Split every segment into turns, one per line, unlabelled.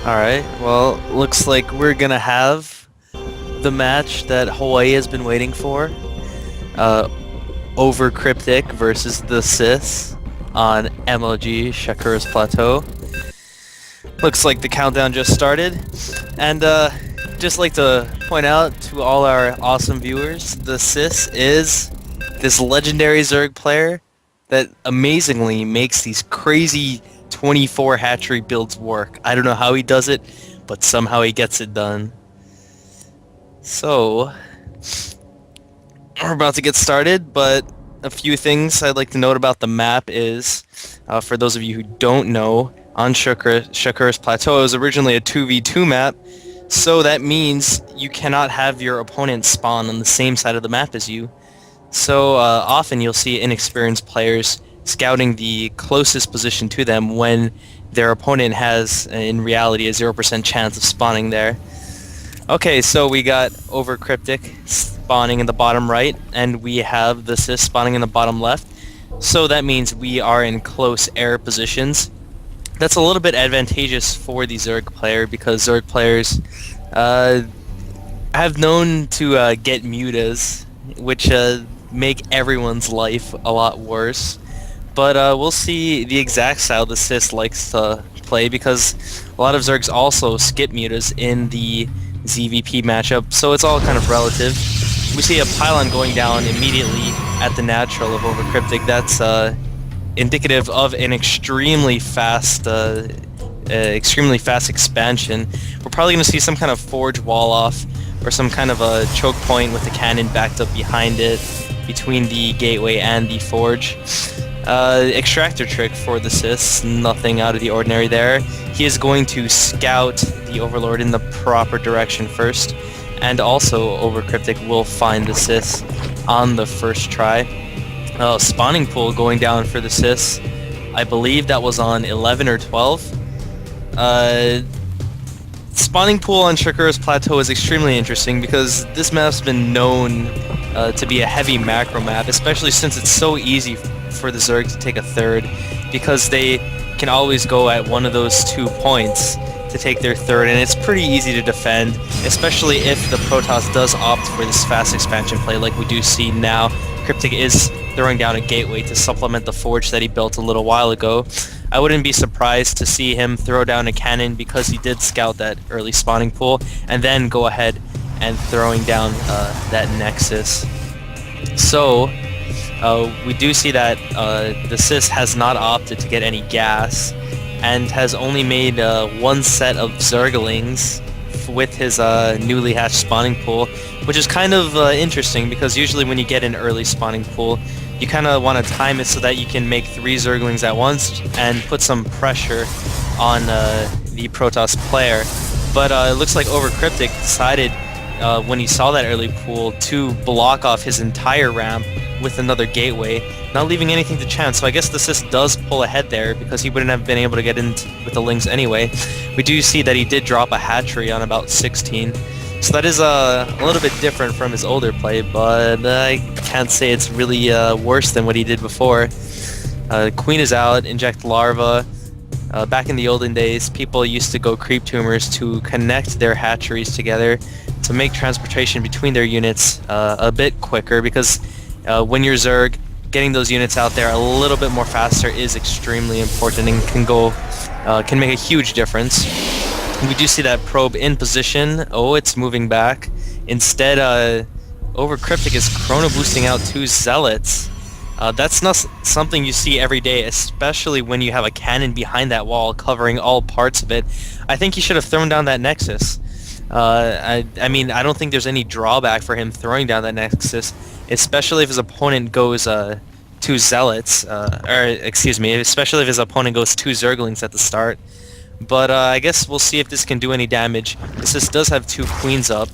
Alright, well, looks like we're gonna have the match that Hawaii has been waiting for. Uh, Overkryptic versus Thesys on MLG Shakura's Plateau. Looks like the countdown just started. And just like to point out to all our awesome viewers, Thesys is this legendary Zerg player that amazingly makes these crazy 24 hatchery builds work. I don't know how he does it, but somehow he gets it done. So, we're about to get started, but a few things I'd like to note about the map is, for those of you who don't know, on Shakura's Plateau, it was originally a 2v2 map, so that means you cannot have your opponent spawn on the same side of the map as you. So often you'll see inexperienced players scouting the closest position to them when their opponent has, in reality, a 0% chance of spawning there. Okay, so we got Overkryptic spawning in the bottom right, and we have the Thesys spawning in the bottom left. So that means we are in close air positions. That's a little bit advantageous for the Zerg player because Zerg players have known to get mutas, which make everyone's life a lot worse. But we'll see the exact style the Thesys likes to play because a lot of Zergs also skip mutas in the ZvP matchup, so it's all kind of relative. We see a pylon going down immediately at the natural of Overkryptic. That's indicative of an extremely fast expansion. We're probably going to see some kind of forge wall off or some kind of a choke point with the cannon backed up behind it between the gateway and the forge. Extractor trick for the Thesys, nothing out of the ordinary there. He is going to scout the Overlord in the proper direction first, and also Overkryptic will find the Thesys on the first try. Spawning pool going down for the Thesys. I believe that was on 11 or 12. Spawning pool on Shakura's Plateau is extremely interesting because this map's been known to be a heavy macro map, especially since it's so easy for the Zerg to take a third, because they can always go at one of those 2 points to take their third, and it's pretty easy to defend, especially if the Protoss does opt for this fast expansion play like we do see now. Cryptic is throwing down a gateway to supplement the forge that he built a little while ago. I wouldn't be surprised to see him throw down a cannon because he did scout that early spawning pool, and then go ahead and throwing down that Nexus. So, we do see that the Thesys has not opted to get any gas, and has only made one set of Zerglings with his newly hatched spawning pool, which is kind of interesting because usually when you get an early spawning pool, you kind of want to time it so that you can make 3 Zerglings at once and put some pressure on the Protoss player. But it looks like Overkryptic decided when he saw that early pool to block off his entire ramp with another gateway, not leaving anything to chance. So I guess the Thesys does pull ahead there because he wouldn't have been able to get in with the Lings anyway. We do see that he did drop a hatchery on about 16. So that is a little bit different from his older play, but I can't say it's really worse than what he did before. Queen is out, inject larva. Back in the olden days, people used to go creep tumors to connect their hatcheries together to make transportation between their units a bit quicker, because when you're Zerg, getting those units out there a little bit more faster is extremely important and can make a huge difference. We do see that probe in position. Oh, it's moving back. Instead, Overkryptic is chrono boosting out 2 zealots. That's not something you see every day, especially when you have a cannon behind that wall covering all parts of it. I think he should have thrown down that Nexus. I mean, I don't think there's any drawback for him throwing down that Nexus, especially if his opponent goes 2 zealots, especially if his opponent goes 2 Zerglings at the start. But I guess we'll see if this can do any damage. This does have 2 queens up.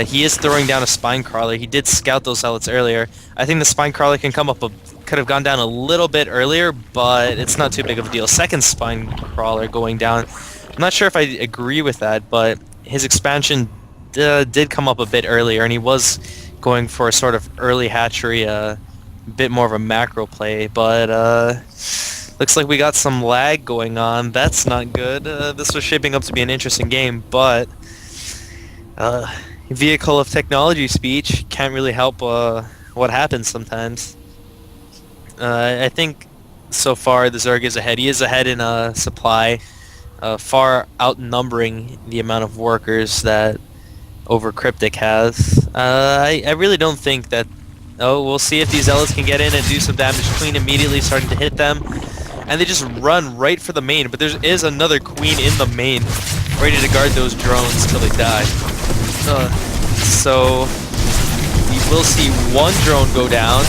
He is throwing down a spine crawler. He did scout those zealots earlier. I think the spine crawler can come up could have gone down a little bit earlier, but it's not too big of a deal. Second spine crawler going down. I'm not sure if I agree with that, but his expansion did come up a bit earlier, and he was going for a sort of early hatchery, a bit more of a macro play, but Looks like we got some lag going on. That's not good. This was shaping up to be an interesting game, but vehicle of technology speech can't really help what happens sometimes. I think so far the Zerg is ahead. He is ahead in supply, far outnumbering the amount of workers that Overkryptic has. I really don't think that... Oh, we'll see if these Zealots can get in and do some damage. Queen immediately starting to hit them. And they just run right for the main, but there is another Queen in the main, ready to guard those drones till they die. So, we will see one drone go down.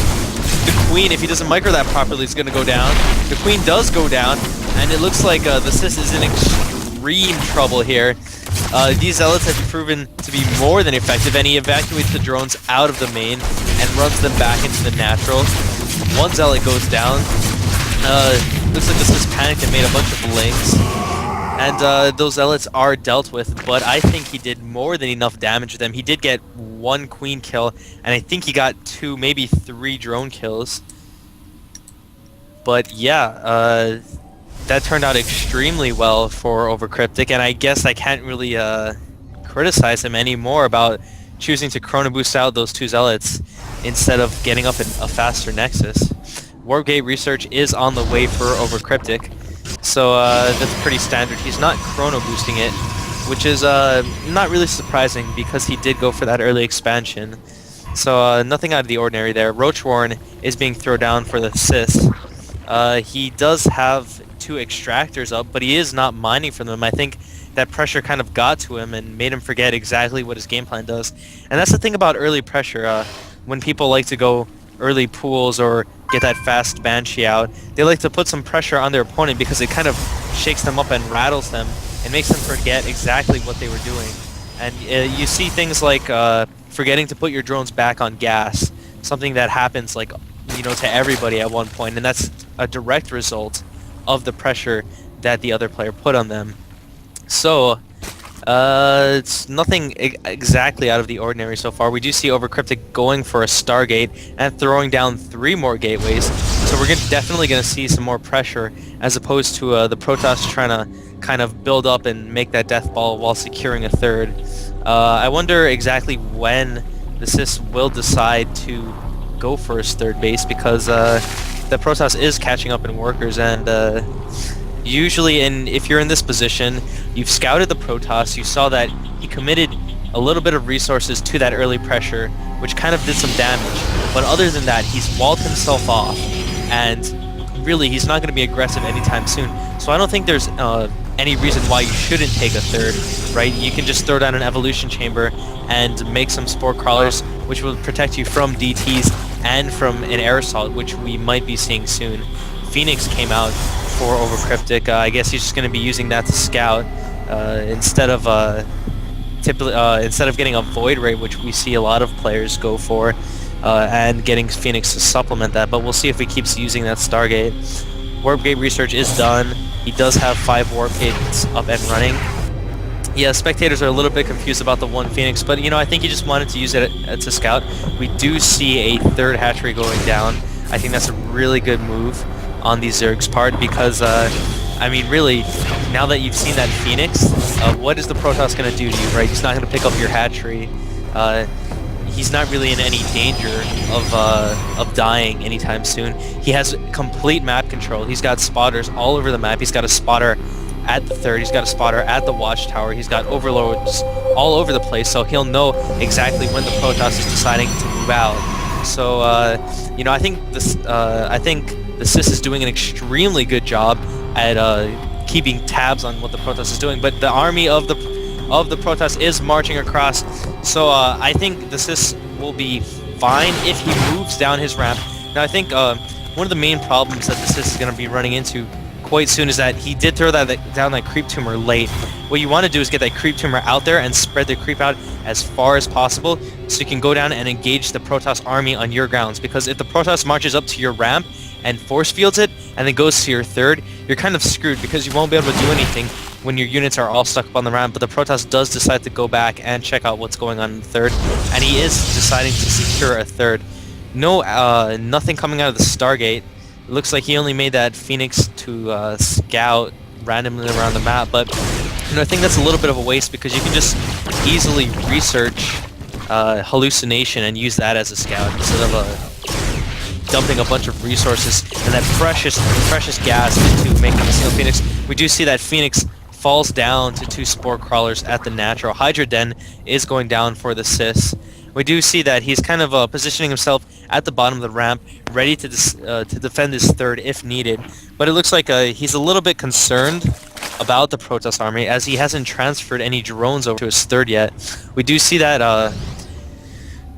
The Queen, if he doesn't micro that properly, is going to go down. The Queen does go down, and it looks like the Thesys is in extreme trouble here. These Zealots have proven to be more than effective, and he evacuates the drones out of the main and runs them back into the natural. One Zealot goes down. Looks like this is panicked and made a bunch of links. And those Zealots are dealt with, but I think he did more than enough damage to them. He did get one Queen kill, and I think he got 2, maybe 3 drone kills. But yeah, that turned out extremely well for Overkryptic, and I guess I can't really criticize him anymore about choosing to chrono boost out those 2 Zealots instead of getting up in a faster Nexus. Warp Gate research is on the way for Overkryptic, so that's pretty standard. He's not chrono boosting it, which is not really surprising because he did go for that early expansion. So nothing out of the ordinary there. Roach Warren is being thrown down for the Thesys. He does have 2 extractors up, but he is not mining for them. I think that pressure kind of got to him and made him forget exactly what his game plan does. And that's the thing about early pressure. When people like to go early pools or get that fast Banshee out, they like to put some pressure on their opponent because it kind of shakes them up and rattles them and makes them forget exactly what they were doing. And you see things like forgetting to put your drones back on gas, something that happens like, you know, to everybody at one point, and that's a direct result of the pressure that the other player put on them. So it's nothing exactly out of the ordinary so far. We do see Overkryptic going for a Stargate and throwing down 3 more gateways, so we're definitely going to see some more pressure as opposed to the Protoss trying to kind of build up and make that death ball while securing a third. I wonder exactly when the Sys will decide to go for his third base, because the Protoss is catching up in workers, and usually if you're in this position, you've scouted the Protoss, you saw that he committed a little bit of resources to that early pressure, which kind of did some damage, but other than that, he's walled himself off, and really, he's not going to be aggressive anytime soon. So I don't think there's any reason why you shouldn't take a third, right? You can just throw down an evolution chamber and make some spore crawlers, which will protect you from DTs and from an air assault, which we might be seeing soon. Phoenix came out for Overkryptic. I guess he's just going to be using that to scout instead of getting a Void Ray, which we see a lot of players go for, and getting Phoenix to supplement that. But we'll see if he keeps using that Stargate. Warp Gate research is done. He does have 5 Warp Gates up and running. Yeah, spectators are a little bit confused about the 1 Phoenix, but you know, I think he just wanted to use it to scout. We do see a 3rd hatchery going down. I think that's a really good move on the Zerg's part, because I mean, really, now that you've seen that Phoenix, what is the Protoss going to do to you, right? He's not going to pick up your hatchery. He's not really in any danger of dying anytime soon. He has complete map control. He's got spotters all over the map. He's got a spotter at the 3rd. He's got a spotter at the watchtower. He's got overlords all over the place, so he'll know exactly when the Protoss is deciding to move out. So, you know, I think the Sys is doing an extremely good job at keeping tabs on what the Protoss is doing, but the army of the Protoss is marching across, so I think the Sys will be fine if he moves down his ramp. Now I think one of the main problems that the Sys is going to be running into quite soon is that he did throw down that creep tumor late. What you want to do is get that creep tumor out there and spread the creep out as far as possible, so you can go down and engage the Protoss army on your grounds, because if the Protoss marches up to your ramp and force fields it and then goes to your 3rd, you're kind of screwed because you won't be able to do anything when your units are all stuck up on the ramp. But the Protoss does decide to go back and check out what's going on in the 3rd, and he is deciding to secure a 3rd. No, nothing coming out of the Stargate. It looks like he only made that Phoenix to scout randomly around the map, but I think that's a little bit of a waste because you can just easily research hallucination and use that as a scout instead of dumping a bunch of resources and that precious gas into making a single Phoenix. We do see that Phoenix falls down to 2 Spore Crawlers at the natural. Hydra Den is going down for the Sys. We do see that he's kind of positioning himself at the bottom of the ramp, ready to defend his third if needed. But it looks like he's a little bit concerned about the Protoss army as he hasn't transferred any drones over to his third yet. We do see that,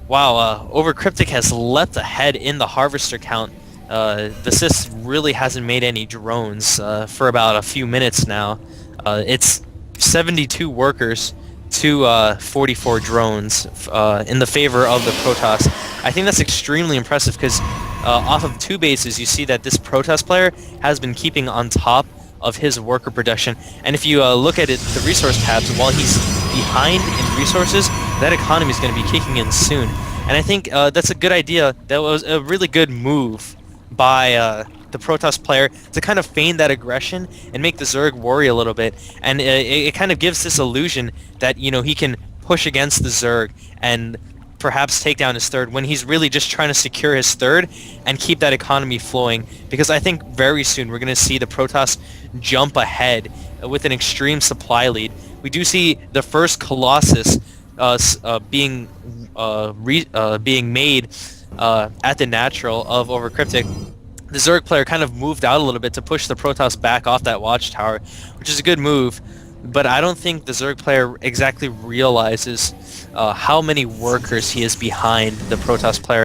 Overkryptic has leapt ahead in the Harvester count. The Sys really hasn't made any drones for about a few minutes now. It's 72 workers to 44 drones in the favor of the Protoss. I think that's extremely impressive because off of 2 bases you see that this Protoss player has been keeping on top of his worker production, and if you look at it, the resource tabs, while he's behind in resources, that economy is going to be kicking in soon. And I think that's a good idea. That was a really good move by the Protoss player to kind of feign that aggression and make the Zerg worry a little bit, and it kind of gives this illusion that he can push against the Zerg and perhaps take down his third when he's really just trying to secure his third and keep that economy flowing, because I think very soon we're going to see the Protoss jump ahead with an extreme supply lead. We do see the first Colossus being made at the natural of Overkryptic. The Zerg player kind of moved out a little bit to push the Protoss back off that watchtower, which is a good move, but I don't think the Zerg player exactly realizes how many workers he is behind the Protoss player.